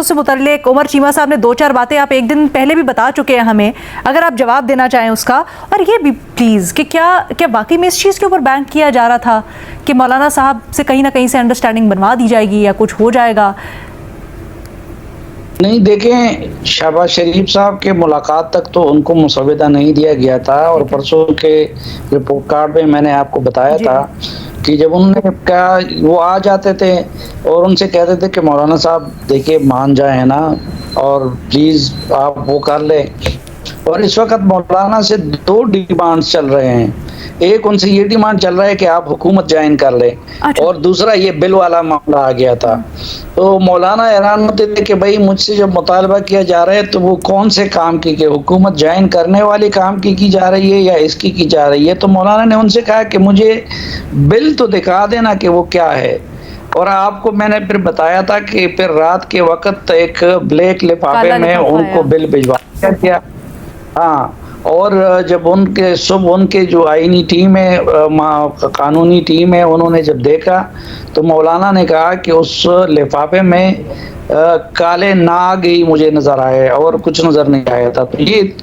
से मुतल्लिक उमर चीमा साहब ने 2-4 बातें आप एक दिन पहले भी बता चुके हैं हमें, अगर आप जवाब देना चाहें उसका। और ये भी प्लीज़ कि क्या वाकई में इस चीज़ के ऊपर बैंक किया जा रहा था कि मौलाना साहब से कहीं ना कहीं से अंडरस्टैंडिंग बनवा दी जाएगी या कुछ हो जाएगा? नहीं, देखें, शहबाज शरीफ साहब के मुलाकात तक तो उनको मुसविदा नहीं दिया गया था। और परसों के रिपोर्ट कार्ड में मैंने आपको बताया था कि जब उन्होंने कहा, वो आ जाते थे और उनसे कहते थे कि मौलाना साहब देखिए मान जाए ना, और प्लीज़ आप वो कर ले। और इस वक्त मौलाना से 2 डिमांड्स चल रहे हैं। एक, उनसे ये डिमांड चल रहा है कि आप हुकूमत ज्वाइन कर लें, और दूसरा ये बिल वाला मामला आ गया था। तो मौलाना हैरान होते थे कि भाई मुझसे जब मुतालबा किया जा रहा है तो वो कौन से काम की, हुकूमत ज्वाइन करने वाली काम की जा रही है या इसकी की जा रही है। तो मौलाना ने उनसे कहा कि मुझे बिल तो दिखा देना कि वो क्या है। और आपको मैंने फिर बताया था कि फिर रात के वक्त एक ब्लैक लिफाफे में उनको बिल भिजवा दिया। हाँ, और जब उनके जो आईनी टीम है, कानूनी टीम है, उन्होंने जब देखा तो मौलाना ने कहा कि उस लिफाफे में काले नाग ही मुझे नजर आए और कुछ नजर नहीं आया था।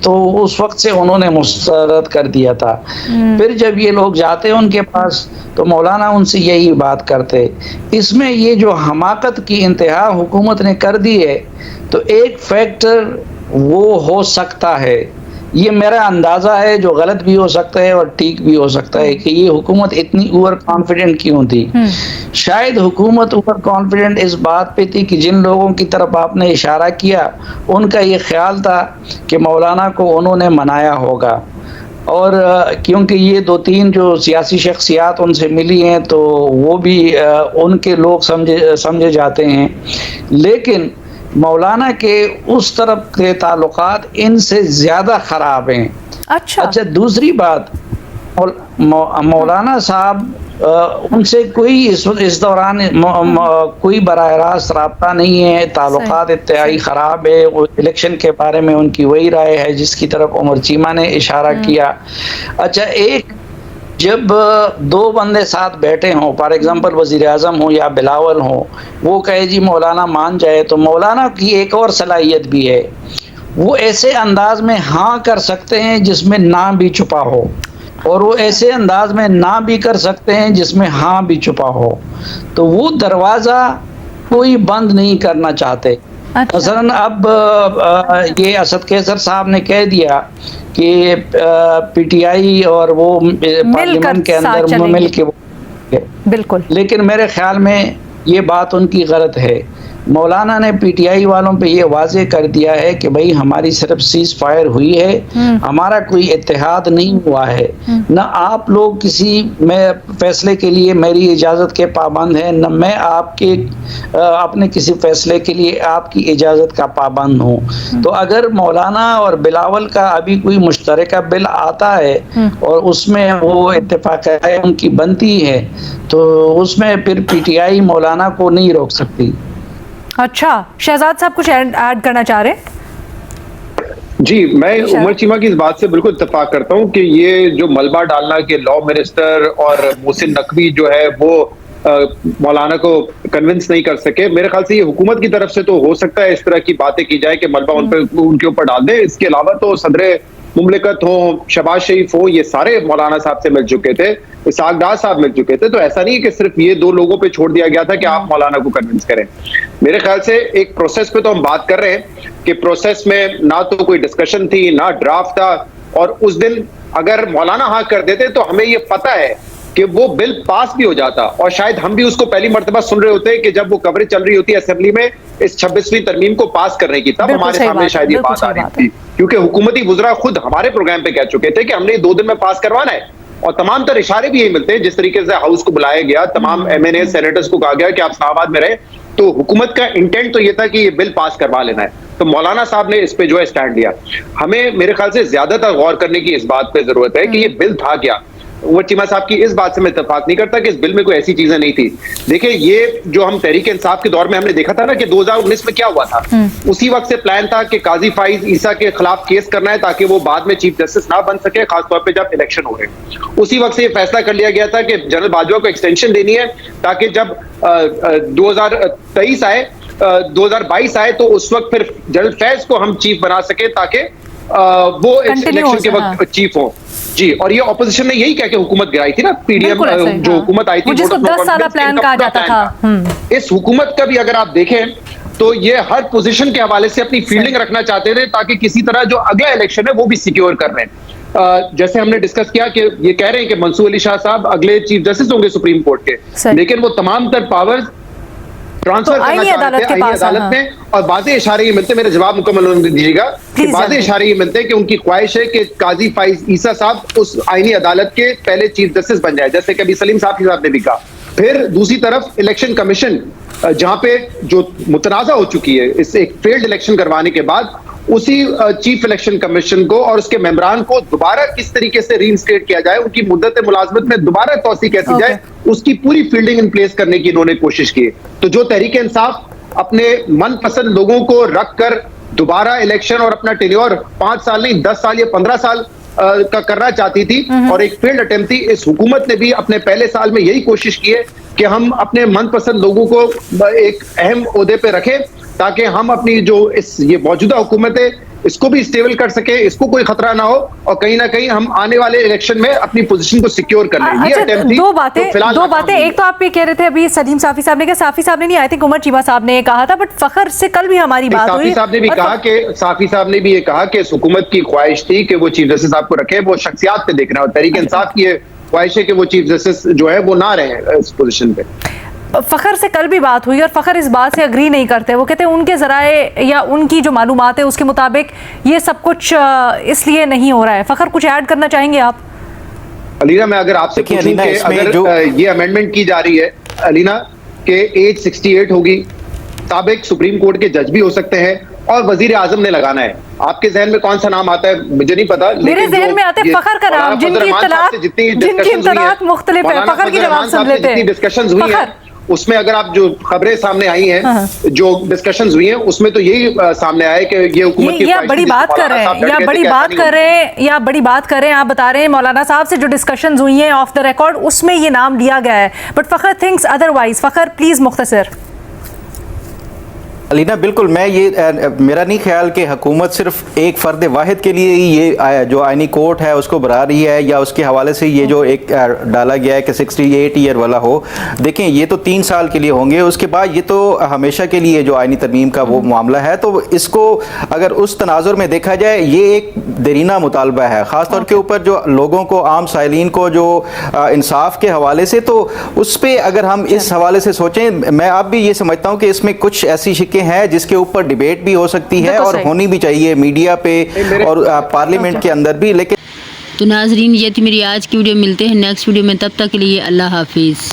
तो उस वक्त से उन्होंने मुस्तरद कर दिया था। फिर जब ये लोग जाते उनके पास तो मौलाना उनसे यही बात करते। इसमें ये जो हमाकत की इंतहा हुकूमत ने कर दी है, तो एक फैक्टर वो हो सकता है, ये मेरा अंदाज़ा है, जो गलत भी हो सकता है और ठीक भी हो सकता है, कि ये हुकूमत इतनी ओवर कॉन्फिडेंट क्यों थी। शायद हुकूमत ओवर कॉन्फिडेंट इस बात पे थी कि जिन लोगों की तरफ आपने इशारा किया उनका ये ख्याल था कि मौलाना को उन्होंने मनाया होगा। और क्योंकि ये 2-3 जो सियासी शख्सियात उनसे मिली हैं तो वो भी उनके लोग समझे जाते हैं। लेकिन मौलाना के उस तरफ के ताल्लुकात इनसे ज़्यादा ख़राब हैं। अच्छा, दूसरी बात, मौलाना साहब उनसे कोई इस दौरान कोई बराह रास्त रब्ता नहीं है, ताल्लुकात इंतहाई ख़राब है। वो इलेक्शन के बारे में उनकी वही राय है जिसकी तरफ उमर चीमा ने इशारा किया। अच्छा, एक जब 2 बंदे साथ बैठे हों, फॉर एग्जांपल वज़ीर आज़म हो या बिलावल हो, वो कहे जी मौलाना मान जाए, तो मौलाना की एक और सलाहियत भी है, वो ऐसे अंदाज में हाँ कर सकते हैं जिसमें ना भी छुपा हो, और वो ऐसे अंदाज में ना भी कर सकते हैं जिसमें हाँ भी छुपा हो। तो वो दरवाज़ा कोई बंद नहीं करना चाहते। मसलन अब ये असद कैसर साहब ने कह दिया कि पीटीआई और वो पार्लियामेंट के अंदर मिल के, बिल्कुल, लेकिन मेरे ख्याल में ये बात उनकी गलत है। मौलाना ने पीटीआई वालों पे ये वाजे कर दिया है कि भाई हमारी सिर्फ सीज फायर हुई है, हमारा कोई इत्तेहाद नहीं हुआ है, न आप लोग किसी फैसले के लिए मेरी इजाज़त के पाबंद हैं, न मैं आपके अपने किसी फैसले के लिए आपकी इजाज़त का पाबंद हूँ। तो अगर मौलाना और बिलावल का अभी कोई मुश्तरका बिल आता है और उसमें वो इत्तेफाक उनकी बनती है, तो उसमें फिर पीटीआई मौलाना को नहीं रोक सकती। अच्छा, शहजाद साहब कुछ ऐड करना चाह रहे हैं? जी, मैं उमर चीमा की इस बात से बिल्कुल इत्तेफाक करता हूं कि ये जो मलबा डालना कि लॉ मिनिस्टर और मोहसिन नकवी जो है वो मौलाना को कन्विंस नहीं कर सके, मेरे ख्याल से ये हुकूमत की तरफ से तो हो सकता है इस तरह की बातें की जाए कि मलबा उनके ऊपर डाल दे। इसके अलावा तो सदर मुमलिकत हो, शहबाज शरीफ हो, ये सारे मौलाना साहब से मिल चुके थे, इसहाक डार साहब मिल चुके थे। तो ऐसा नहीं है कि सिर्फ ये 2 लोगों पे छोड़ दिया गया था कि आप मौलाना को कन्विंस करें। मेरे ख्याल से एक प्रोसेस पे तो हम बात कर रहे हैं कि प्रोसेस में ना तो कोई डिस्कशन थी, ना ड्राफ्ट था, और उस दिन अगर मौलाना हाँ कर देते तो हमें ये पता है कि वो बिल पास भी हो जाता, और शायद हम भी उसको पहली मर्तबा सुन रहे होते कि जब वो कवरेज चल रही होती है असेंबली में इस 26वीं तरमीम को पास करने की, तब हमारे सामने शायद ये बात आ रही थी, क्योंकि हुकूमती वुज़रा खुद हमारे प्रोग्राम पे कह चुके थे कि हमने 2 दिन में पास करवाना है। और तमाम तर इशारे भी यही मिलते हैं, जिस तरीके से हाउस को बुलाया गया, तमाम MNA सेनेटर्स को कहा गया कि आप इस्लामाबाद में रहे, तो हुकूमत का इंटेंट तो ये था कि ये बिल पास करवा लेना है। तो मौलाना साहब ने इस पे जो है स्टैंड लिया। हमें मेरे ख्याल से ज्यादातर गौर करने की इस बात पे जरूरत है कि ये बिल था क्या। उमर चीमा साहब की इस बात से मैं इत्तेफाक नहीं करता कि इस बिल में कोई ऐसी चीजें नहीं थी। देखिए, ये जो हम तहरीक इंसाफ के दौर में हमने देखा था ना कि 2019 में क्या हुआ था, उसी वक्त से प्लान था कि काजी फाइज ईसा के खिलाफ केस करना है ताकि वो बाद में चीफ जस्टिस ना बन सके, खासतौर पर जब इलेक्शन हो रहे। उसी वक्त से ये फैसला कर लिया गया था कि जनरल बाजवा को एक्सटेंशन देनी है ताकि जब 2023 आए 2022 आए तो उस वक्त फिर जनरल फैज को हम चीफ बना सके ताकि वो इलेक्शन के वक्त चीफ हो। जी, और ये ऑपोजिशन ने यही कह के हुकूमत गिराई थी ना, पीडीएम जो हुकूमत आई थी, जिसको 10 साल प्लान कहा जाता था। इस हुकूमत का भी अगर आप देखें तो ये हर पोजीशन के हवाले से अपनी फील्डिंग रखना चाहते थे ताकि किसी तरह जो अगला इलेक्शन है वो भी सिक्योर कर रहे हैं। जैसे हमने डिस्कस किया कि ये कह रहे हैं कि मंसूर अली शाह साहब अगले चीफ जस्टिस होंगे सुप्रीम कोर्ट के, लेकिन वो तमाम तर पावर्स ट्रांसफर करना चाहते हैं आईनी अदालत में, और बातें इशारे ये मिलते, मेरे जवाब मुकम्मल होने दीजिएगा, कि बातें इशारे ये मिलते हैं कि उनकी ख्वाहिश है कि काजी फाइज ईसा साहब उस आईनी अदालत के पहले चीफ जस्टिस बन जाए, जैसे कभी सलीम साहब ने भी कहा। फिर दूसरी तरफ इलेक्शन कमीशन जहां पे जो मुतनाज़ा हो चुकी है, इस एक फेल्ड इलेक्शन करवाने के बाद उसी चीफ इलेक्शन कमीशन को और उसके मेंबरान को दोबारा किस तरीके से रीइंस्टेट किया जाए, उनकी मुद्दत मुलाजमत में दोबारा तौसी कैसी जाए, उसकी पूरी फील्डिंग इन प्लेस करने की इन्होंने कोशिश की। तो जो तहरीक इंसाफ अपने मनपसंद लोगों को रख कर दोबारा इलेक्शन और अपना टेन्योर 5 साल नहीं 10 साल या 15 साल का करना चाहती थी और एक फेल्ड अटेम्प्ट थी, इस हुकूमत ने भी अपने पहले साल में यही कोशिश की है कि हम अपने मनपसंद लोगों को एक अहम ओहदे पे रखें ताकि हम अपनी जो ये मौजूदा हुकूमत है इसको भी स्टेबल कर सके, इसको कोई खतरा ना हो और कहीं ना कहीं हम आने वाले इलेक्शन में अपनी पोजीशन को सिक्योर कर लें। ये अटेम्प्ट थी। दो बातें एक तो आप ये कह रहे थे अभी सलीम साफी साहब ने, साफी साहब ने नहीं, आई थिंक उमर चीमा साहब ने कहा था, बट फखर से कल भी हमारी बात हुई, साफी साहब ने भी कहा कि साफी साहब ने भी ये कहा कि इस हुकूमत की ख्वाहिश थी कि वो चीफ जस्टिस साहब को रखे, वो शख्सियात पे देखना, और तहरीक इंसाफ की ख्वाहिश है कि वो चीफ जस्टिस जो है वो ना रहे इस पोजीशन पे। फ़खर से कल भी बात हुई और फ़खर इस बात से अग्री नहीं करते। वो कहते हैं उनके ज़राए या उनकी जो मालूमात है उसके मुताबिक ये सब कुछ इसलिए नहीं हो रहा है। फ़खर कुछ ऐड करना चाहेंगे आप? अलीना, मैं अगर आपसे पूछूं कि अगर ये अमेंडमेंट की जा रही है अलीना के एज 68 होगी, साबिक सुप्रीम कोर्ट के जज भी हो सकते हैं और वजीर आजम ने लगाना है, आपके जहन में कौन सा नाम आता है? मुझे नहीं पता, मेरे जहन में आते हैं फ़खर का नाम, जिनकी इत्तलात मुख्तलिफ है। फ़खर की जवाब सुन लेते हैं। डिस्कशंस हुई है उसमें, अगर आप जो खबरें सामने आई हैं, जो डिस्कशंस हुई हैं, उसमें तो यही सामने आया कि ये हुकूमत की बड़ी बात कर रहे हैं या बड़ी बात कर रहे हैं आप बता रहे हैं मौलाना साहब से जो डिस्कशंस हुई हैं ऑफ द रिकॉर्ड, उसमें ये नाम लिया गया है, but Fakhar thinks otherwise. Fakhar please मुख्तसर। अलीना, बिल्कुल, मैं ये मेरा नहीं ख्याल कि हुकूमत सिर्फ एक फ़र्द वाहिद के लिए ही ये जो आईनी कोर्ट है उसको बढ़ा रही है या उसके हवाले से ये जो एक डाला गया है कि 68 ईयर वाला हो। देखें, ये तो 3 साल के लिए होंगे, उसके बाद ये तो हमेशा के लिए जो आईनी तरमीम का वो मामला है, तो इसको अगर उस तनाजुर में देखा जाए ये एक देरीना मुतालबा है, ख़ास तौर के ऊपर जो लोगों को, आम साइलिन को जो इंसाफ के हवाले से, तो उस पर अगर हम इस हवाले से सोचें, मैं अब भी ये समझता हूँ कि इसमें कुछ ऐसी शिक्के हैं जिसके ऊपर डिबेट भी हो सकती है और होनी भी चाहिए मीडिया पे और पार्लियामेंट के अंदर भी। लेकिन तो नाजरीन, ये थी मेरी आज की वीडियो। मिलते हैं नेक्स्ट वीडियो में, तब तक के लिए अल्लाह हाफिज़।